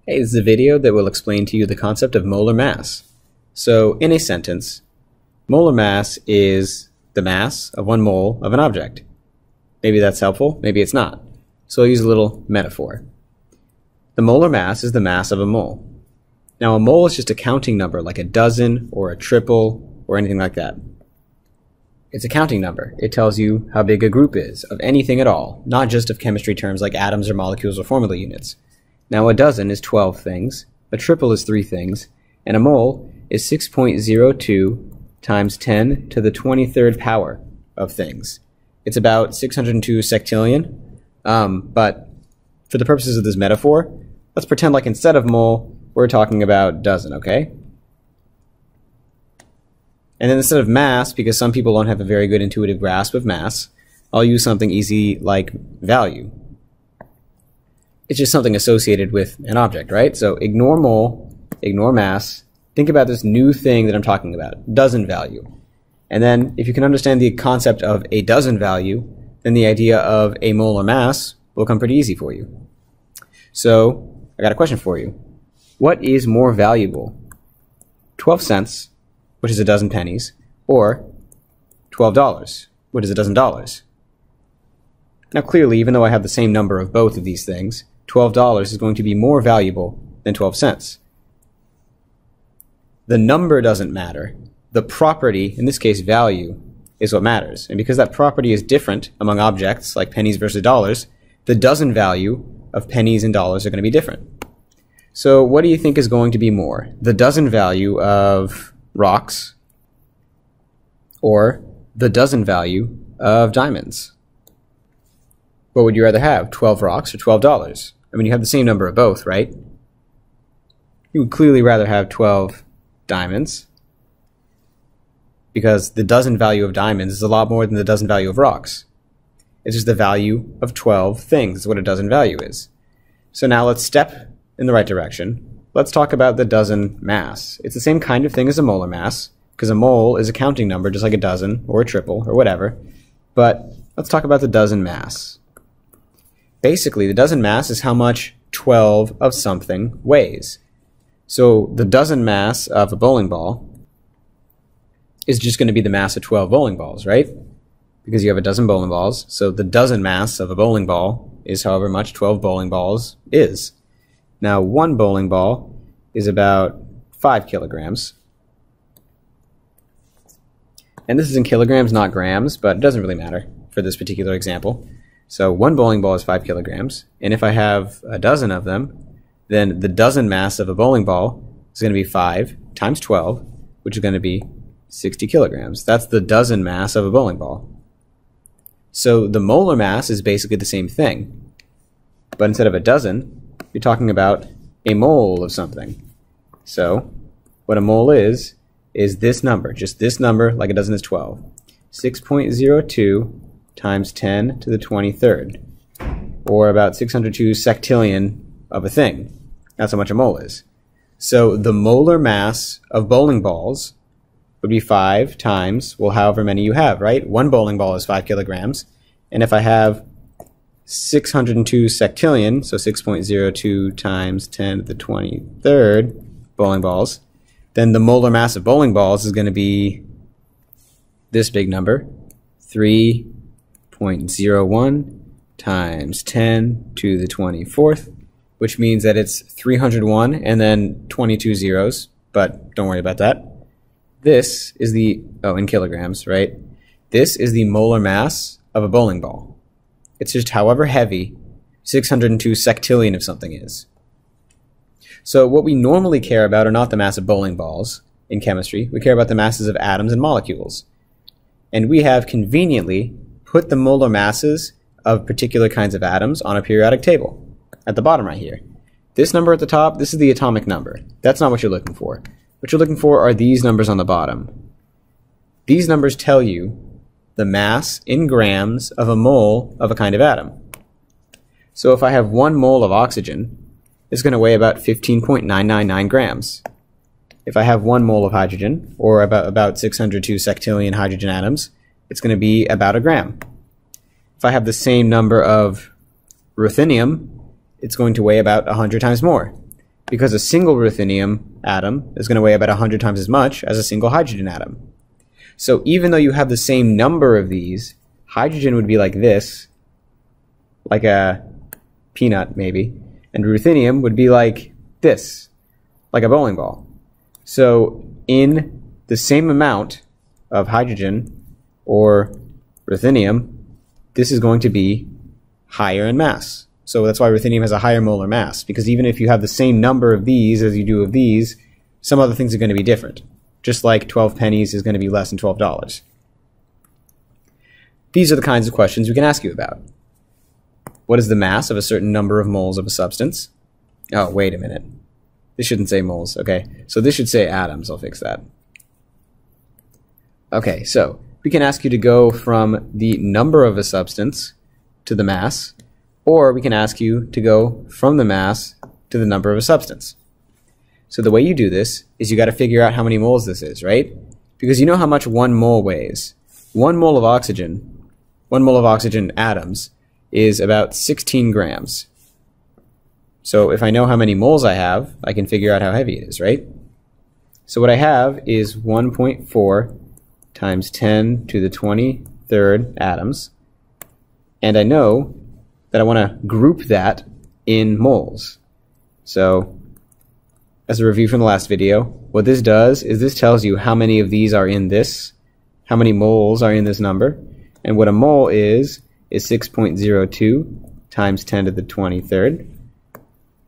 Hey, this is a video that will explain to you the concept of molar mass. So, in a sentence, molar mass is the mass of 1 mole of an object. Maybe that's helpful, maybe it's not. So I'll use a little metaphor. The molar mass is the mass of a mole. Now, a mole is just a counting number, like a dozen or a triple or anything like that. It's a counting number. It tells you how big a group is of anything at all, not just of chemistry terms like atoms or molecules or formula units. Now, a dozen is 12 things, a triple is 3 things, and a mole is 6.02 times 10 to the 23rd power of things. It's about 602 sectillion, but for the purposes of this metaphor, let's pretend like instead of mole, we're talking about dozen, okay? And then instead of mass, because some people don't have a very good intuitive grasp of mass, I'll use something easy like value. It's just something associated with an object, right? So ignore mole, ignore mass. Think about this new thing that I'm talking about, dozen value. And then if you can understand the concept of a dozen value, then the idea of a molar mass will come pretty easy for you. So I got a question for you. What is more valuable? 12 cents, which is a dozen pennies, or $12, which is a dozen dollars? Now clearly, even though I have the same number of both of these things, $12 is going to be more valuable than 12 cents. The number doesn't matter. The property, in this case value, is what matters. And because that property is different among objects, like pennies versus dollars, the dozen value of pennies and dollars are going to be different. So what do you think is going to be more? The dozen value of rocks or the dozen value of diamonds? What would you rather have, 12 rocks or $12? I mean, you have the same number of both, right? You would clearly rather have 12 diamonds because the dozen value of diamonds is a lot more than the dozen value of rocks. It's just the value of 12 things is what a dozen value is. So now let's step in the right direction. Let's talk about the dozen mass. It's the same kind of thing as a molar mass because a mole is a counting number just like a dozen or a triple or whatever. But let's talk about the dozen mass. Basically, the dozen mass is how much 12 of something weighs. So the dozen mass of a bowling ball is just going to be the mass of 12 bowling balls, right? Because you have a dozen bowling balls. So the dozen mass of a bowling ball is however much 12 bowling balls is. Now, one bowling ball is about 5 kilograms. And this is in kilograms, not grams, but it doesn't really matter for this particular example. So one bowling ball is 5 kilograms, and if I have a dozen of them, then the dozen mass of a bowling ball is going to be 5 times 12, which is going to be 60 kilograms. That's the dozen mass of a bowling ball. So the molar mass is basically the same thing, but instead of a dozen, you're talking about a mole of something. So what a mole is this number, just this number, like a dozen is 12. 6.02 times 10 to the 23rd, or about 602 sectillion of a thing. That's how much a mole is. So the molar mass of bowling balls would be 5 times, well, however many you have, right? One bowling ball is 5 kilograms, and if I have 602 sectillion, so 6.02 times 10 to the 23rd bowling balls, then the molar mass of bowling balls is going to be this big number, 3.01 times 10 to the 24th, which means that it's 301 and then 22 zeros, but don't worry about that. This is the, in kilograms, right? This is the molar mass of a bowling ball. It's just however heavy 602 sectillion of something is. So what we normally care about are not the mass of bowling balls in chemistry. We care about the masses of atoms and molecules. And we have conveniently put the molar masses of particular kinds of atoms on a periodic table at the bottom right here. This number at the top, this is the atomic number. That's not what you're looking for. What you're looking for are these numbers on the bottom. These numbers tell you the mass in grams of a mole of a kind of atom. So if I have 1 mole of oxygen, it's going to weigh about 15.999 grams. If I have 1 mole of hydrogen, or about 602 sectillion hydrogen atoms, it's going to be about a gram. If I have the same number of ruthenium, it's going to weigh about 100 times more. because a single ruthenium atom is going to weigh about 100 times as much as a single hydrogen atom. So even though you have the same number of these, hydrogen would be like this, like a peanut maybe, and ruthenium would be like this, like a bowling ball. So in the same amount of hydrogen or ruthenium, this is going to be higher in mass. So that's why ruthenium has a higher molar mass, because even if you have the same number of these as you do of these, some other things are going to be different. Just like 12 pennies is going to be less than $12. These are the kinds of questions we can ask you about. What is the mass of a certain number of moles of a substance? Oh, wait a minute. This shouldn't say moles. Okay, so this should say atoms. I'll fix that. Okay, so we can ask you to go from the number of a substance to the mass, or we can ask you to go from the mass to the number of a substance. So the way you do this is you got to figure out how many moles this is, right? Because you know how much 1 mole weighs. 1 mole of oxygen atoms is about 16 grams. So if I know how many moles I have, I can figure out how heavy it is, right? So what I have is 1.4 times 10 to the 23rd atoms. And I know that I want to group that in moles. So as a review from the last video, what this does is this tells you how many of these are in this, how many moles are in this number, and what a mole is 6.02 times 10 to the 23rd.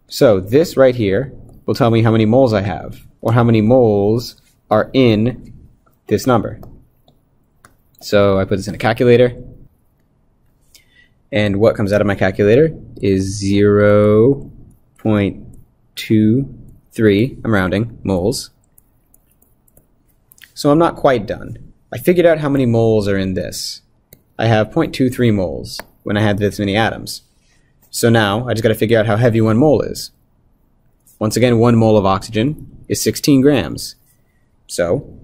So this right here will tell me how many moles I have, or how many moles are in this number. So I put this in a calculator, and what comes out of my calculator is 0.23, I'm rounding, moles. So I'm not quite done. I figured out how many moles are in this. I have 0.23 moles when I had this many atoms. So now I just got to figure out how heavy 1 mole is. Once again, 1 mole of oxygen is 16 grams. So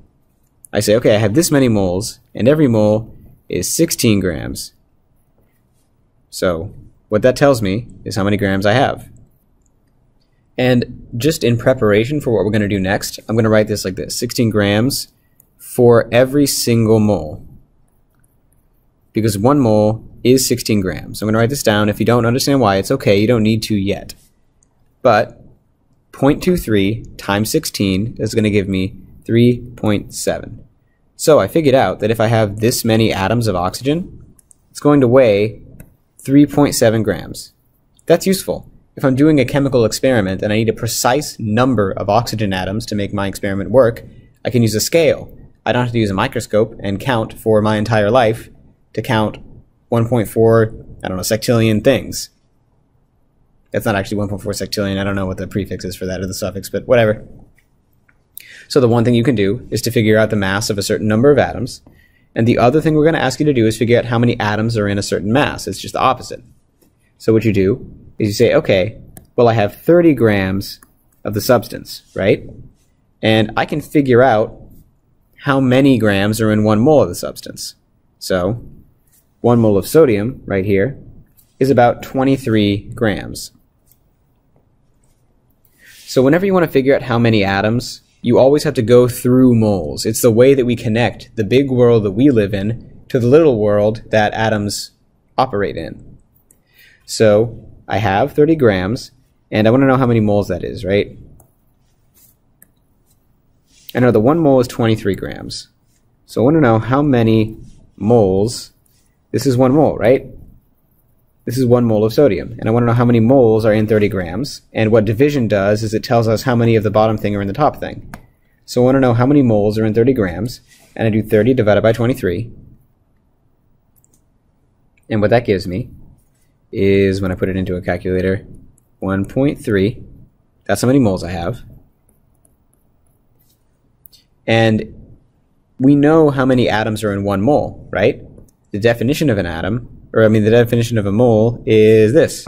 I say, okay, I have this many moles, and every mole is 16 grams. So what that tells me is how many grams I have. And just in preparation for what we're going to do next, I'm going to write this like this: 16 grams for every single mole. Because 1 mole is 16 grams. I'm going to write this down. If you don't understand why, it's okay. You don't need to yet. But 0.23 times 16 is going to give me 3.7. So I figured out that if I have this many atoms of oxygen, it's going to weigh 3.7 grams. That's useful. If I'm doing a chemical experiment and I need a precise number of oxygen atoms to make my experiment work, I can use a scale. I don't have to use a microscope and count for my entire life to count 1.4, I don't know, sectillion things. That's not actually 1.4 sectillion. I don't know what the prefix is for that or the suffix, but whatever. So the one thing you can do is to figure out the mass of a certain number of atoms. And the other thing we're going to ask you to do is figure out how many atoms are in a certain mass. It's just the opposite. So what you do is you say, okay, well, I have 30 grams of the substance, right? And I can figure out how many grams are in 1 mole of the substance. So 1 mole of sodium right here is about 23 grams. So whenever you want to figure out how many atoms, you always have to go through moles. It's the way that we connect the big world that we live in to the little world that atoms operate in. So I have 30 grams, and I want to know how many moles that is, right? I know the 1 mole is 23 grams. So I want to know how many moles. This is 1 mole, right? This is 1 mole of sodium. And I want to know how many moles are in 30 grams. And what division does is it tells us how many of the bottom thing are in the top thing. So I want to know how many moles are in 30 grams. And I do 30 divided by 23. And what that gives me is, when I put it into a calculator, 1.3. That's how many moles I have. And we know how many atoms are in 1 mole, right? The definition of an atom, the definition of a mole is this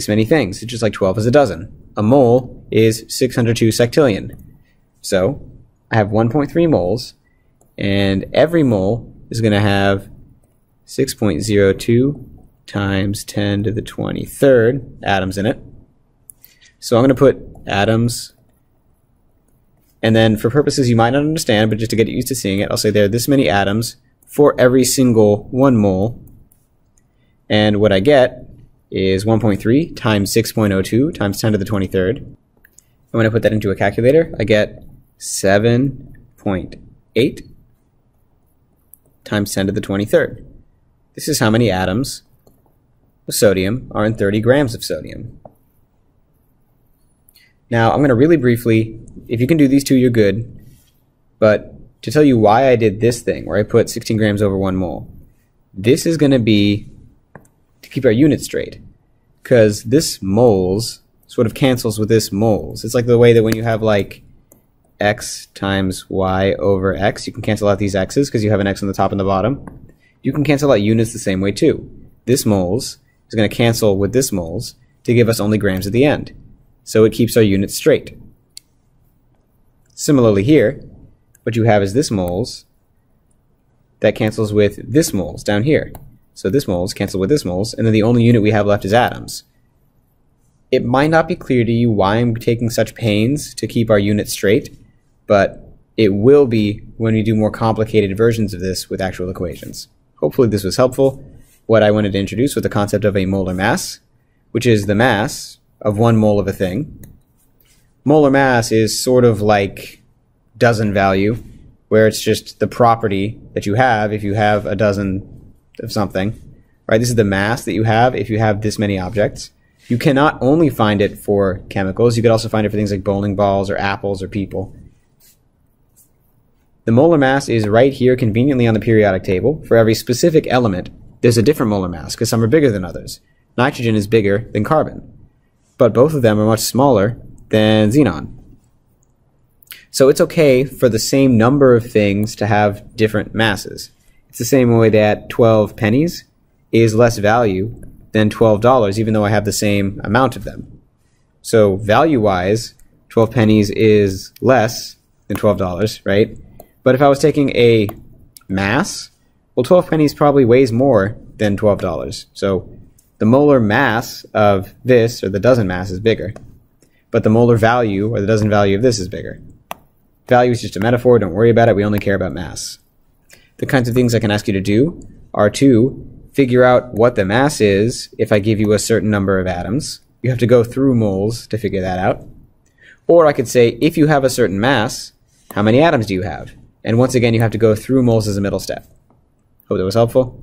many things. It's just like 12 is a dozen. A mole is 602 sectillion. So I have 1.3 moles, and every mole is going to have 6.02 times 10 to the 23rd atoms in it. So I'm going to put atoms. And then for purposes you might not understand, but just to get used to seeing it, I'll say there are this many atoms for every single 1 mole. And what I get is 1.3 times 6.02 times 10 to the 23rd. And when I put that into a calculator, I get 7.8 times 10 to the 23rd. This is how many atoms of sodium are in 30 grams of sodium. Now, I'm going to really briefly, if you can do these two, you're good. But to tell you why I did this thing, where I put 16 grams over 1 mole, this is going to be to keep our units straight. Because this moles sort of cancels with this moles. It's like the way that when you have like x times y over x, you can cancel out these x's because you have an x on the top and the bottom. You can cancel out units the same way too. This moles is going to cancel with this moles to give us only grams at the end. So it keeps our units straight. Similarly here, what you have is this moles that cancels with this moles down here. So this moles cancel with this moles, and then the only unit we have left is atoms. It might not be clear to you why I'm taking such pains to keep our units straight, but it will be when we do more complicated versions of this with actual equations. Hopefully this was helpful. What I wanted to introduce was the concept of a molar mass, which is the mass of 1 mole of a thing. Molar mass is sort of like dozen value, where it's just the property that you have if you have a dozen of something. Right? This is the mass that you have if you have this many objects. You cannot only find it for chemicals, you could also find it for things like bowling balls or apples or people. The molar mass is right here conveniently on the periodic table. For every specific element, there's a different molar mass because some are bigger than others. Nitrogen is bigger than carbon, but both of them are much smaller than xenon. So it's okay for the same number of things to have different masses. It's the same way that 12 pennies is less value than $12, even though I have the same amount of them. So value-wise, 12 pennies is less than $12, right? But if I was taking a mass, well, 12 pennies probably weighs more than $12. So the molar mass of this, or the dozen mass, is bigger. But the molar value, or the dozen value of this, is bigger. Value is just a metaphor. Don't worry about it. We only care about mass. The kinds of things I can ask you to do are to figure out what the mass is if I give you a certain number of atoms. You have to go through moles to figure that out. Or I could say, if you have a certain mass, how many atoms do you have? And once again, you have to go through moles as a middle step. Hope that was helpful.